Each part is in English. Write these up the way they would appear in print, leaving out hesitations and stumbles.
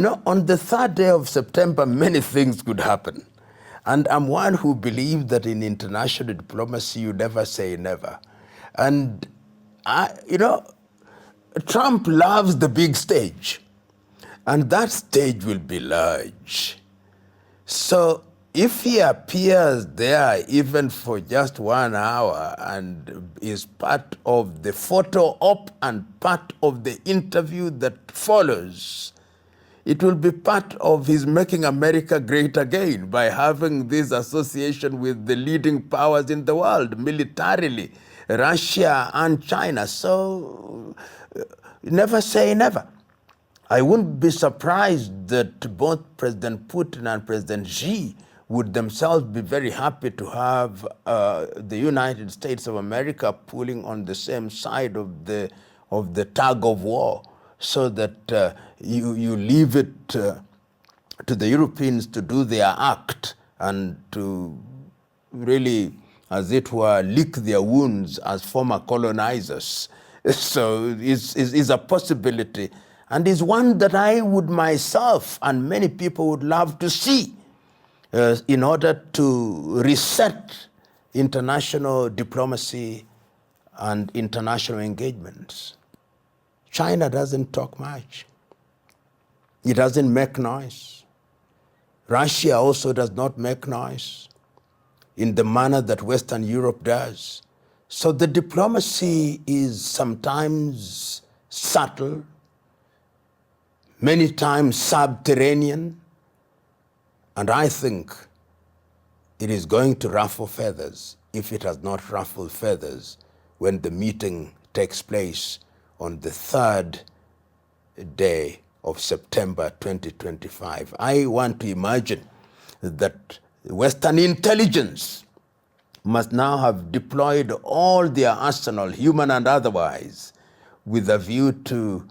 You know, on the third day of September, many things could happen. And I'm one who believes that in international diplomacy, you never say never. And, Trump loves the big stage. And that stage will be large. So if he appears there even for just 1 hour and is part of the photo op and part of the interview that follows, it will be part of his making America great again by having this association with the leading powers in the world, militarily, Russia and China. So never say never. I wouldn't be surprised that both President Putin and President Xi would themselves be very happy to have the United States of America pulling on the same side of the tug of war, so that you leave it to the Europeans to do their act and to really, as it were, lick their wounds as former colonizers. So it's a possibility, and is one that I would myself and many people would love to see in order to reset international diplomacy and international engagements. China doesn't talk much. It doesn't make noise. Russia also does not make noise in the manner that Western Europe does. So the diplomacy is sometimes subtle, many times subterranean, and I think it is going to ruffle feathers, if it has not ruffled feathers, when the meeting takes place on the third day of September 2025. I want to imagine that Western intelligence must now have deployed all their arsenal, human and otherwise, with a view to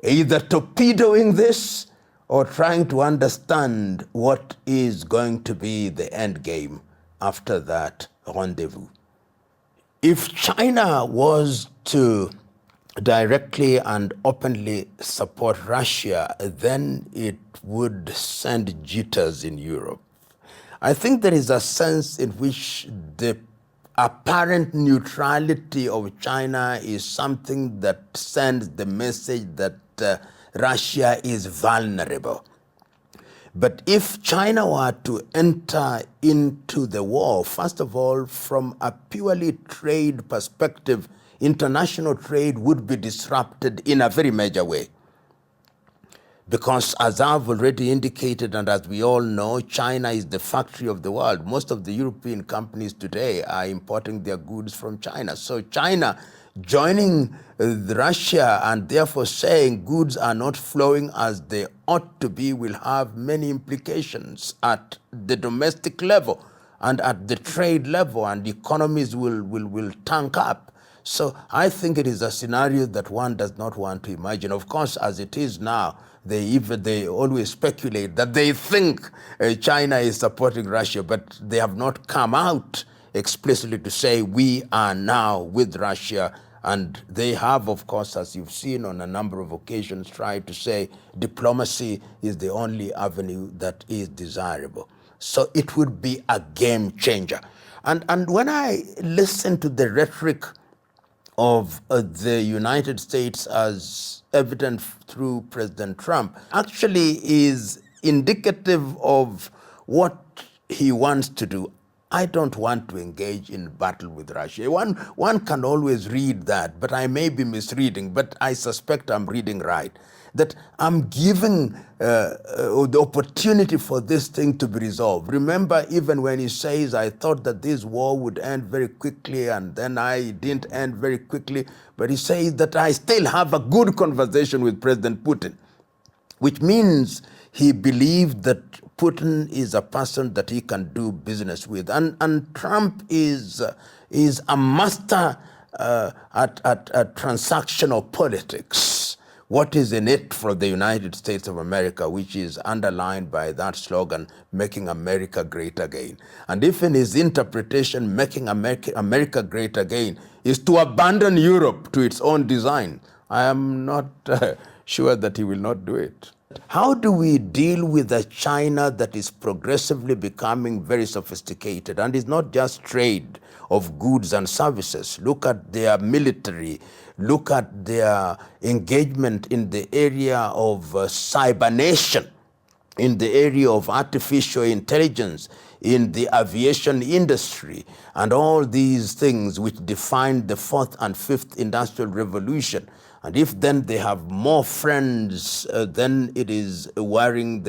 either torpedoing this or trying to understand what is going to be the end game after that rendezvous. If China was to directly and openly support Russia, then it would send jitters in Europe. I think there is a sense in which the apparent neutrality of China is something that sends the message that Russia is vulnerable. But if China were to enter into the war, first of all, from a purely trade perspective, international trade would be disrupted in a very major way. Because as I've already indicated, and as we all know, China is the factory of the world. Most of the European companies today are importing their goods from China. So China joining Russia and therefore saying goods are not flowing as they ought to be will have many implications at the domestic level and at the trade level, and economies will tank up. So I think it is a scenario that one does not want to imagine. Of course, as it is now, they always speculate that they think China is supporting Russia, but they have not come out explicitly to say we are now with Russia. And they have, of course, as you've seen on a number of occasions, tried to say diplomacy is the only avenue that is desirable. So it would be a game changer. And when I listen to the rhetoric of the United States as evident through President Trump, actually is indicative of what he wants to do. I don't want to engage in battle with Russia. One can always read that, but I may be misreading, but I suspect I'm reading right. That I'm giving the opportunity for this thing to be resolved. Remember, even when he says, I thought that this war would end very quickly, and then I didn't end very quickly, but he says that I still have a good conversation with President Putin, which means he believed that Putin is a person that he can do business with. And Trump is a master at transactional politics. What is in it for the United States of America, which is underlined by that slogan, making America great again. And if in his interpretation, making America great again is to abandon Europe to its own design, I am not sure that he will not do it. How do we deal with a China that is progressively becoming very sophisticated and is not just trade of goods and services? Look at their military, look at their engagement in the area of cybernation, in the area of artificial intelligence, in the aviation industry, and all these things which defined the fourth and fifth industrial revolution. And if then they have more friends, then it is worrying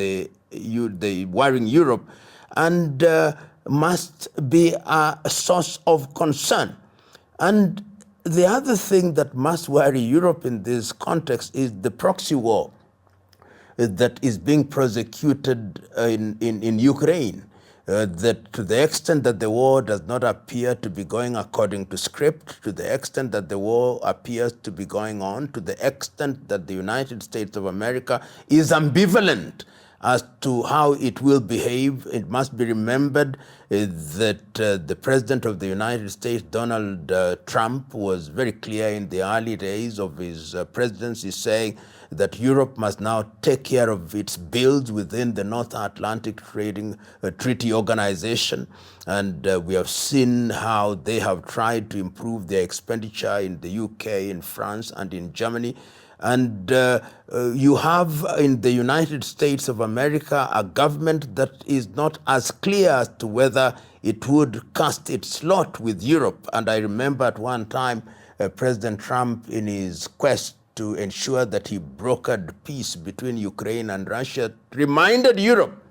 worrying Europe, and must be a source of concern. And the other thing that must worry Europe in this context is the proxy war that is being prosecuted in Ukraine. That to the extent that the war does not appear to be going according to script, to the extent that the war appears to be going on, to the extent that the United States of America is ambivalent as to how it will behave. It must be remembered that the President of the United States, Donald Trump, was very clear in the early days of his presidency, saying that Europe must now take care of its bills within the North Atlantic Treaty Organization. And we have seen how they have tried to improve their expenditure in the UK, in France, and in Germany. And you have in the United States of America a government that is not as clear as to whether it would cast its lot with Europe. And I remember at one time, President Trump, in his quest to ensure that he brokered peace between Ukraine and Russia, reminded Europe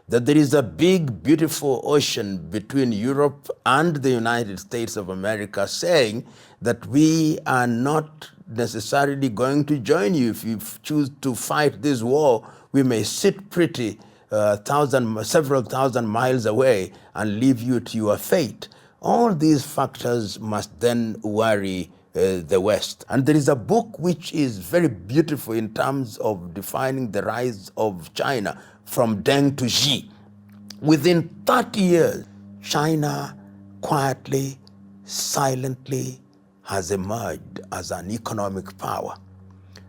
that there is a big, beautiful ocean between Europe and the United States of America, saying that we are not necessarily going to join you. If you choose to fight this war, we may sit pretty several thousand miles away and leave you to your fate. All these factors must then worry the West. And there is a book which is very beautiful in terms of defining the rise of China from Deng to Xi. Within 30 years, China quietly, silently has emerged as an economic power.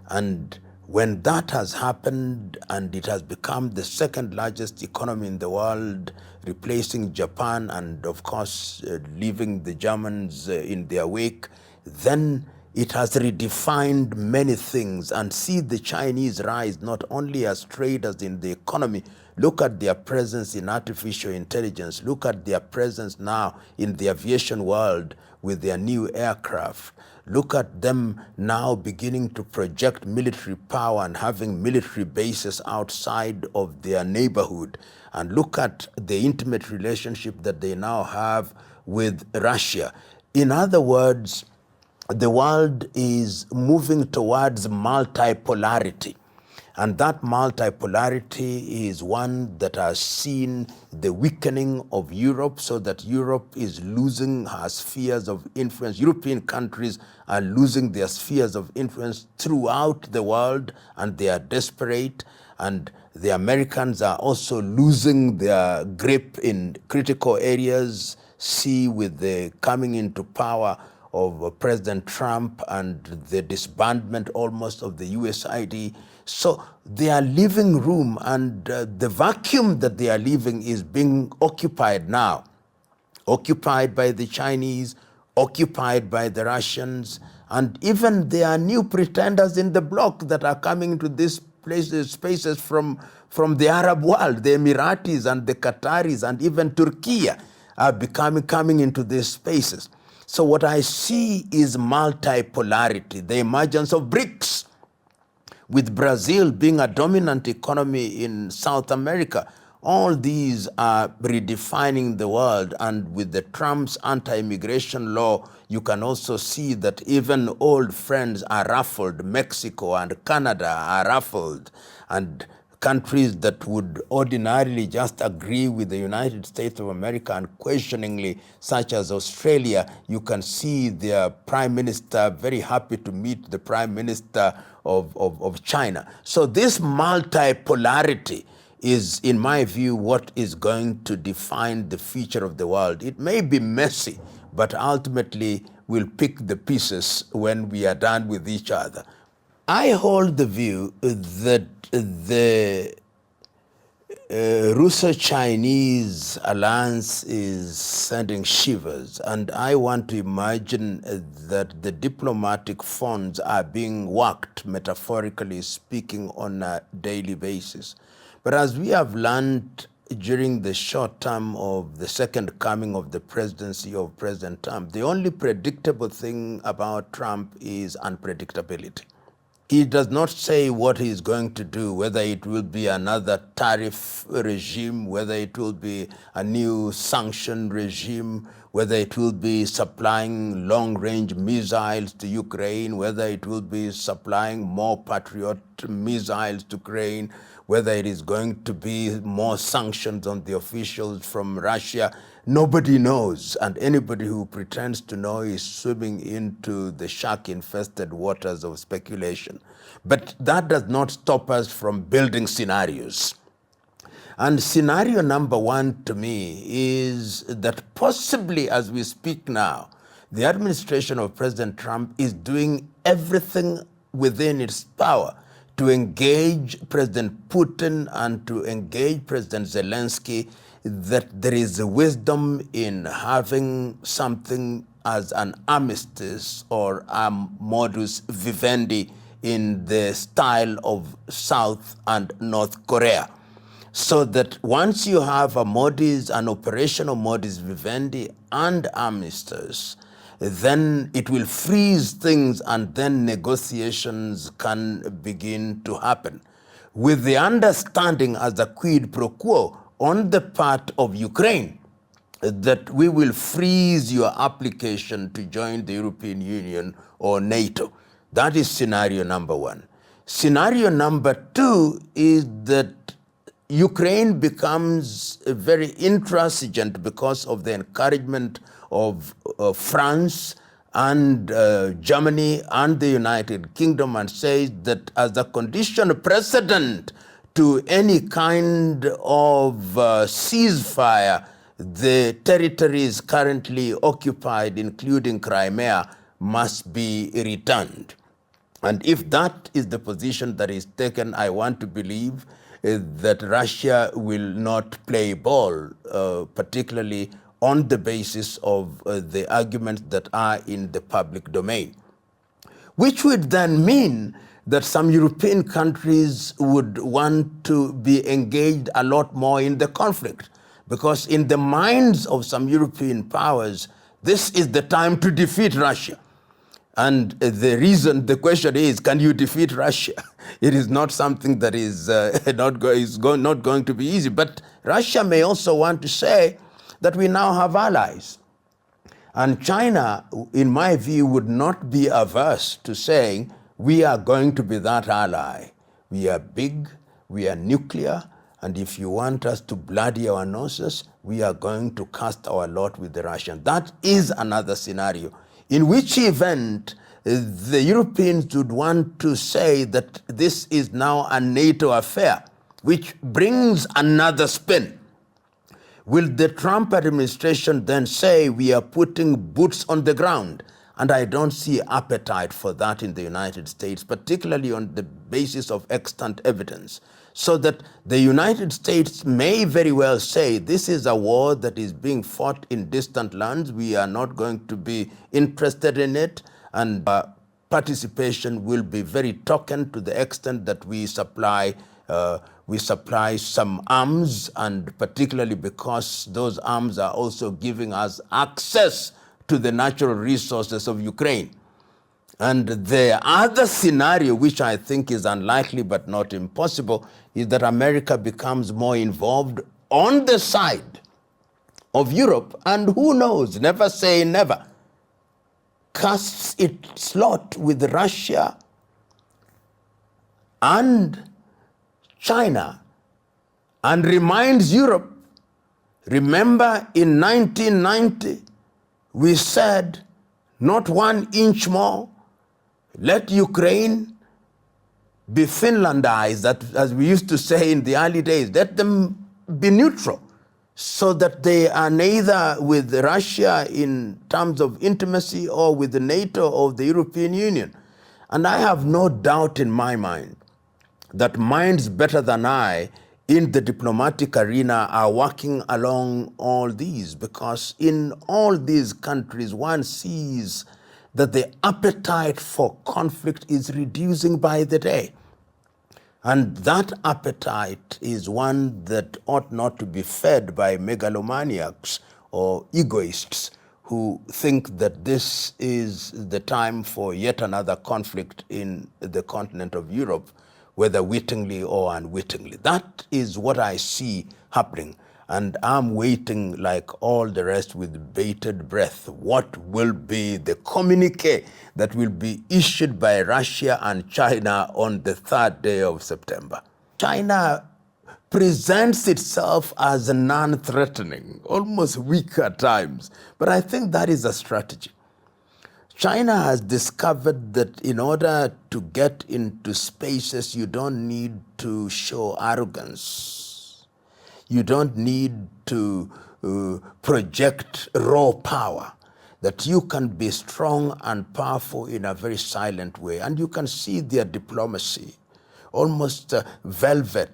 And when that has happened and it has become the second largest economy in the world, replacing Japan and of course leaving the Germans in their wake, then it has redefined many things. And see the Chinese rise not only as traders in the economy. Look at their presence in artificial intelligence. Look at their presence now in the aviation world with their new aircraft. Look at them now beginning to project military power and having military bases outside of their neighborhood. And look at the intimate relationship that they now have with Russia. In other words, the world is moving towards multipolarity. And that multipolarity is one that has seen the weakening of Europe, so that Europe is losing her spheres of influence. European countries are losing their spheres of influence throughout the world, and they are desperate. And the Americans are also losing their grip in critical areas. See, with the coming into power of President Trump and the disbandment almost of the USID. So they are leaving room, and the vacuum that they are leaving is being occupied now. Occupied by the Chinese, occupied by the Russians, and even there are new pretenders in the bloc that are coming to these spaces from the Arab world. The Emiratis and the Qataris and even Turkey are coming into these spaces. So what I see is multipolarity, the emergence of BRICS, with Brazil being a dominant economy in South America. All these are redefining the world, and with the Trump's anti-immigration law, you can also see that even old friends are ruffled. Mexico and Canada are ruffled, and countries that would ordinarily just agree with the United States of America unquestioningly, such as Australia, you can see their prime minister very happy to meet the prime minister of China. So this multipolarity is, in my view, what is going to define the future of the world. It may be messy, but ultimately we'll pick the pieces when we are done with each other. I hold the view that the Russo-Chinese alliance is sending shivers, and I want to imagine that the diplomatic fronts are being worked, metaphorically speaking, on a daily basis. But as we have learned during the short term of the second coming of the presidency of President Trump, the only predictable thing about Trump is unpredictability. He does not say what he is going to do, whether it will be another tariff regime, whether it will be a new sanction regime, whether it will be supplying long-range missiles to Ukraine, whether it will be supplying more Patriot missiles to Ukraine, whether it is going to be more sanctions on the officials from Russia. Nobody knows, and anybody who pretends to know is swimming into the shark-infested waters of speculation. But that does not stop us from building scenarios. And scenario number one to me is that possibly as we speak now, the administration of President Trump is doing everything within its power to engage President Putin and to engage President Zelensky, that there is a wisdom in having something as an armistice or a modus vivendi in the style of South and North Korea. So that once you have an operational modus vivendi and armistice, then it will freeze things and then negotiations can begin to happen. With the understanding as a quid pro quo on the part of Ukraine that we will freeze your application to join the European Union or NATO. That is scenario number one. Scenario number two is that Ukraine becomes very intransigent because of the encouragement of France and Germany and the United Kingdom, and says that as a condition precedent to any kind of ceasefire, the territories currently occupied, including Crimea, must be returned. And if that is the position that is taken, I want to believe that Russia will not play ball, particularly on the basis of the arguments that are in the public domain, which would then mean that some European countries would want to be engaged a lot more in the conflict, because in the minds of some European powers, this is the time to defeat Russia. And the question is, can you defeat Russia? It is not something that is not going to be easy. But Russia may also want to say that we now have allies. And China, in my view, would not be averse to saying, we are going to be that ally. We are big, we are nuclear, and if you want us to bloody our noses, we are going to cast our lot with the Russians. That is another scenario, in which event the Europeans would want to say that this is now a NATO affair, which brings another spin. Will the Trump administration then say we are putting boots on the ground? And I don't see appetite for that in the United States, particularly on the basis of extant evidence. So that the United States may very well say, this is a war that is being fought in distant lands. We are not going to be interested in it, and participation will be very token to the extent that we supply some arms, and particularly because those arms are also giving us access to the natural resources of Ukraine. And the other scenario, which I think is unlikely but not impossible, is that America becomes more involved on the side of Europe, and who knows, never say never, casts its lot with Russia and China and reminds Europe, remember in 1990, we said not 1 inch more, let Ukraine be Finlandized, that, as we used to say in the early days, let them be neutral, so that they are neither with Russia in terms of intimacy or with the NATO or the European Union. And I have no doubt in my mind that minds better than I in the diplomatic arena are working along all these, because in all these countries one sees that the appetite for conflict is reducing by the day. And that appetite is one that ought not to be fed by megalomaniacs or egoists who think that this is the time for yet another conflict in the continent of Europe, whether wittingly or unwittingly. That is what I see happening. And I'm waiting, like all the rest, with bated breath. What will be the communique that will be issued by Russia and China on the 3rd day of September? China presents itself as non-threatening, almost weak at times. But I think that is a strategy. China has discovered that in order to get into spaces, you don't need to show arrogance. You don't need to project raw power. That you can be strong and powerful in a very silent way. And you can see their diplomacy, almost velvet,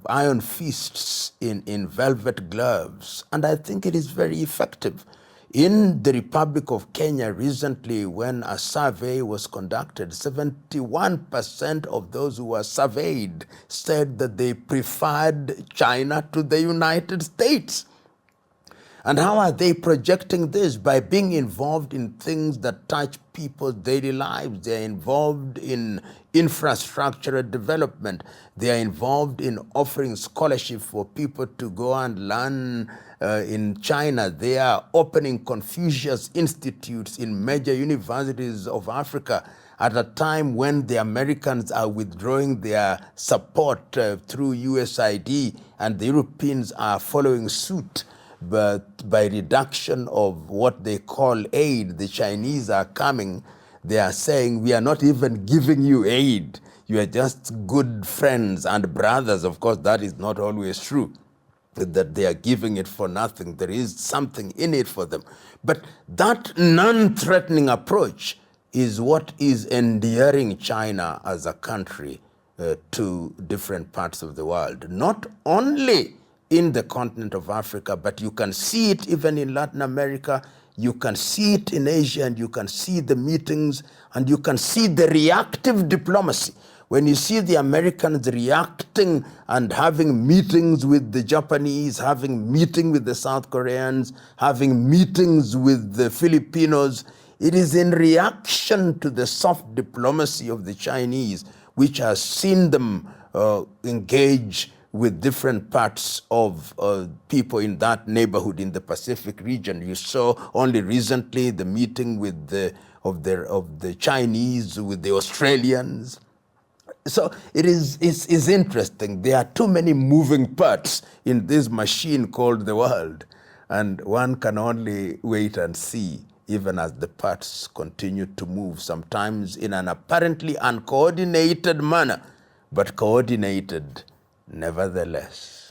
iron fists in velvet gloves. And I think it is very effective. In the Republic of Kenya recently, when a survey was conducted, 71% of those who were surveyed said that they preferred China to the United States. And how are they projecting this? By being involved in things that touch people's daily lives. They're involved in infrastructure development. They are involved in offering scholarship for people to go and learn in China. They are opening Confucius Institutes in major universities of Africa at a time when the Americans are withdrawing their support through USAID, and the Europeans are following suit. But by reduction of what they call aid, the Chinese are coming. They are saying, we are not even giving you aid. You are just good friends and brothers. Of course, that is not always true, that they are giving it for nothing. There is something in it for them. But that non-threatening approach is what is endearing China as a country to different parts of the world. Not only in the continent of Africa, but you can see it even in Latin America, you can see it in Asia, and you can see the meetings, and you can see the reactive diplomacy. When you see the Americans reacting and having meetings with the Japanese, having meetings with the South Koreans, having meetings with the Filipinos, it is in reaction to the soft diplomacy of the Chinese, which has seen them engage with different parts of people in that neighborhood in the Pacific region. You saw only recently the meeting with of the Chinese with the Australians. So it's interesting. There are too many moving parts in this machine called the world, and one can only wait and see, even as the parts continue to move, sometimes in an apparently uncoordinated manner, but coordinated nevertheless.